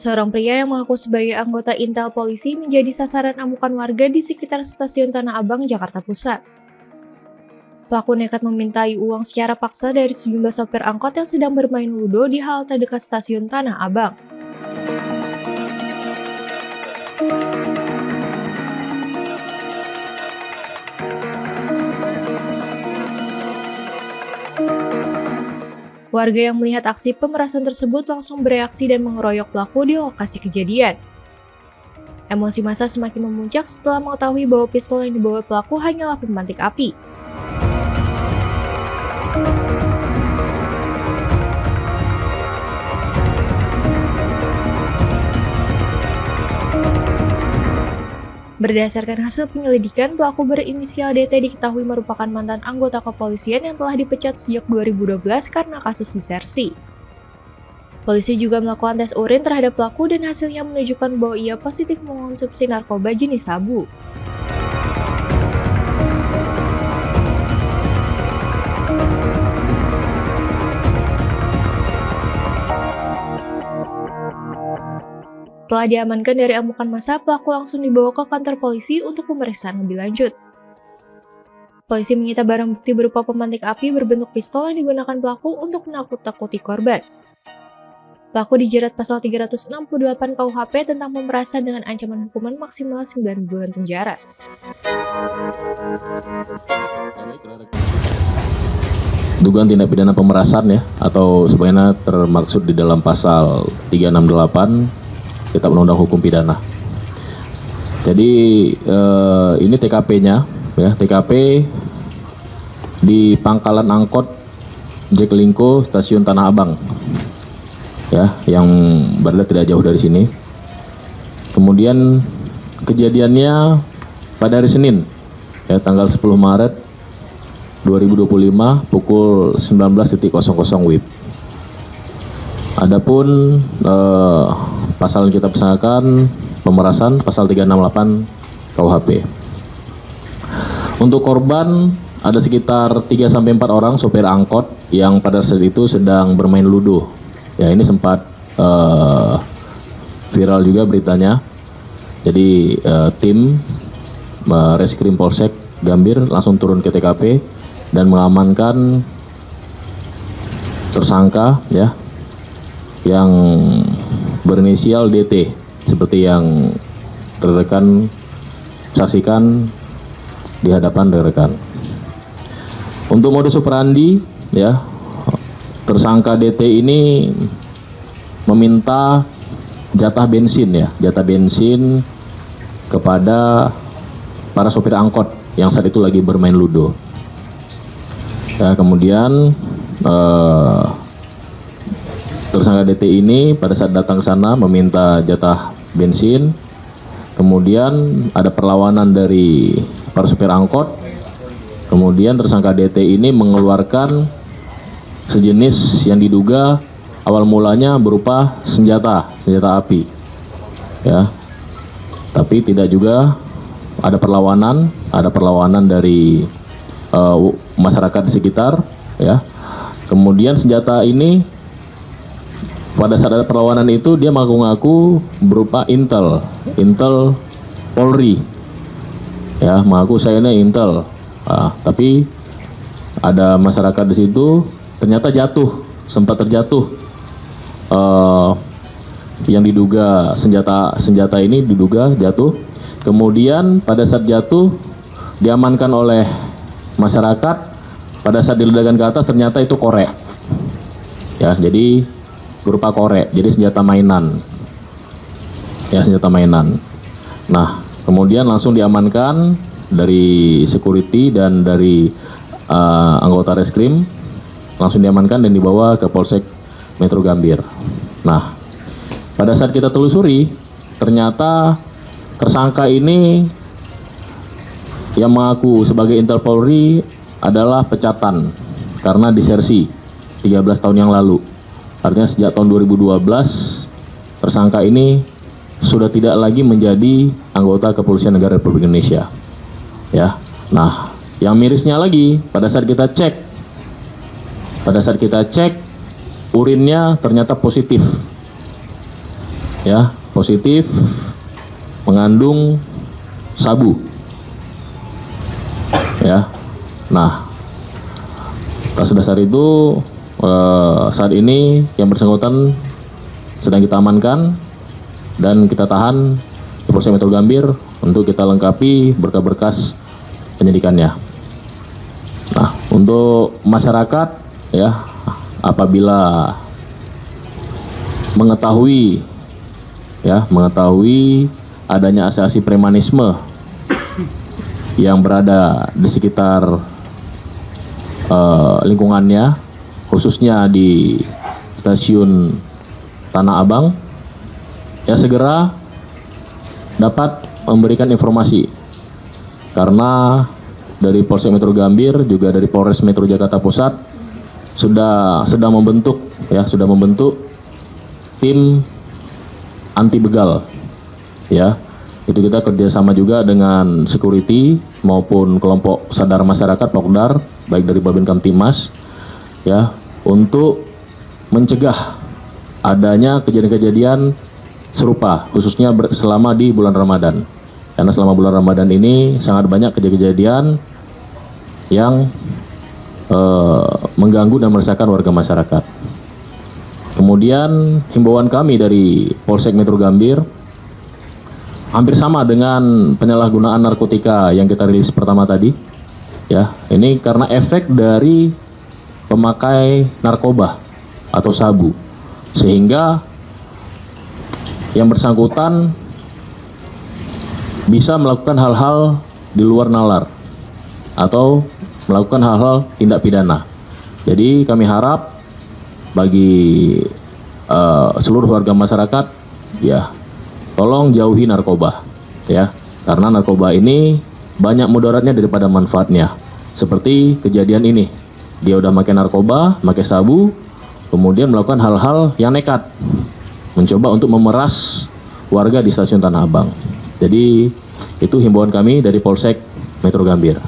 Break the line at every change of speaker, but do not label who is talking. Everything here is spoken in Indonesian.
Seorang pria yang mengaku sebagai anggota Intel Polisi menjadi sasaran amukan warga di sekitar stasiun Tanah Abang, Jakarta Pusat. Pelaku nekat memintai uang secara paksa dari sejumlah sopir angkot yang sedang bermain ludo di halte dekat stasiun Tanah Abang. Warga yang melihat aksi pemerasan tersebut langsung bereaksi dan mengeroyok pelaku di lokasi kejadian. Emosi massa semakin memuncak setelah mengetahui bahwa pistol yang dibawa pelaku hanyalah pemantik api. Berdasarkan hasil penyelidikan, pelaku berinisial DT diketahui merupakan mantan anggota kepolisian yang telah dipecat sejak 2012 karena kasus disersi. Polisi juga melakukan tes urin terhadap pelaku dan hasilnya menunjukkan bahwa ia positif mengonsumsi narkoba jenis sabu. Setelah diamankan dari amukan massa, pelaku langsung dibawa ke kantor polisi untuk pemeriksaan lebih lanjut. Polisi menyita barang bukti berupa pemantik api berbentuk pistol yang digunakan pelaku untuk menakut-nakuti korban. Pelaku dijerat pasal 368 KUHP tentang pemerasan dengan ancaman hukuman maksimal 9 bulan penjara.
Dugaan tindak pidana pemerasan ya, atau sebagaimana termaksud di dalam pasal 368 Kitab Undang-Undang Hukum Pidana. Jadi ini TKP-nya, ya, TKP di pangkalan angkot Jaklingko Stasiun Tanah Abang, ya, yang berada tidak jauh dari sini. Kemudian kejadiannya pada hari Senin, ya, tanggal 10 Maret 2025 pukul 19.00 WIB. Adapun pasal yang kita persangkakan pemerasan pasal 368 KUHP. Untuk korban ada sekitar 3-4 orang sopir angkot yang pada saat itu sedang bermain ludo. Ya, ini sempat viral juga beritanya. Jadi tim Reskrim Polsek Gambir langsung turun ke TKP dan mengamankan tersangka, ya, yang berinisial DT seperti yang rekan saksikan di hadapan rekan. Untuk modus operandi, ya, tersangka DT ini meminta jatah bensin, ya, jatah bensin kepada para sopir angkot yang saat itu lagi bermain ludo. Ya, kemudian tersangka DT ini pada saat datang ke sana meminta jatah bensin, kemudian ada perlawanan dari para supir angkot, kemudian tersangka DT ini mengeluarkan sejenis yang diduga awal mulanya berupa senjata api, ya, tapi tidak juga ada perlawanan dari masyarakat di sekitar, ya. Kemudian senjata ini pada saat ada perlawanan itu dia mengaku berupa Intel Polri, ya, mengaku saya ini Intel. Tapi ada masyarakat di situ ternyata sempat terjatuh, yang diduga senjata ini diduga jatuh. Kemudian pada saat jatuh diamankan oleh masyarakat. Pada saat diledakkan ke atas ternyata itu korek, ya, jadi berupa korek, jadi senjata mainan, ya, senjata mainan. Nah, kemudian langsung diamankan dari security dan dari anggota reskrim, langsung diamankan dan dibawa ke Polsek Metro Gambir. Nah, pada saat kita telusuri, ternyata tersangka ini yang mengaku sebagai Intel Polri adalah pecatan karena disersi 13 tahun yang lalu. Artinya sejak tahun 2012 tersangka ini sudah tidak lagi menjadi anggota Kepolisian Negara Republik Indonesia, ya. Nah, yang mirisnya lagi pada saat kita cek urinnya ternyata positif ya, positif mengandung sabu. Ya. Nah, atas dasar itu saat ini yang bersangkutan sedang kita amankan dan kita tahan di Polsek Metro Gambir untuk kita lengkapi berkas-berkas penyidikannya. Nah, untuk masyarakat ya, apabila mengetahui adanya asasi premanisme yang berada di sekitar lingkungannya, khususnya di stasiun Tanah Abang, ya segera dapat memberikan informasi, karena dari Polsek Metro Gambir juga dari Polres Metro Jakarta Pusat sedang membentuk tim anti begal, ya. Itu kita kerjasama juga dengan security maupun kelompok sadar masyarakat Pokdar, baik dari Babin Kamtimas, ya, untuk mencegah adanya kejadian-kejadian serupa, khususnya selama di bulan Ramadan. Karena selama bulan Ramadan ini sangat banyak kejadian-kejadian yang mengganggu dan meresahkan warga masyarakat. Kemudian himbauan kami dari Polsek Metro Gambir hampir sama dengan penyalahgunaan narkotika yang kita rilis pertama tadi. Ya, ini karena efek dari pemakai narkoba atau sabu, sehingga yang bersangkutan bisa melakukan hal-hal di luar nalar atau melakukan hal-hal tindak pidana. Jadi kami harap bagi seluruh warga masyarakat, ya, tolong jauhi narkoba, ya, karena narkoba ini banyak mudaratnya daripada manfaatnya. Seperti kejadian ini, dia udah pakai narkoba, pakai sabu, kemudian melakukan hal-hal yang nekat, mencoba untuk memeras warga di stasiun Tanah Abang. Jadi itu himbauan kami dari Polsek Metro Gambir.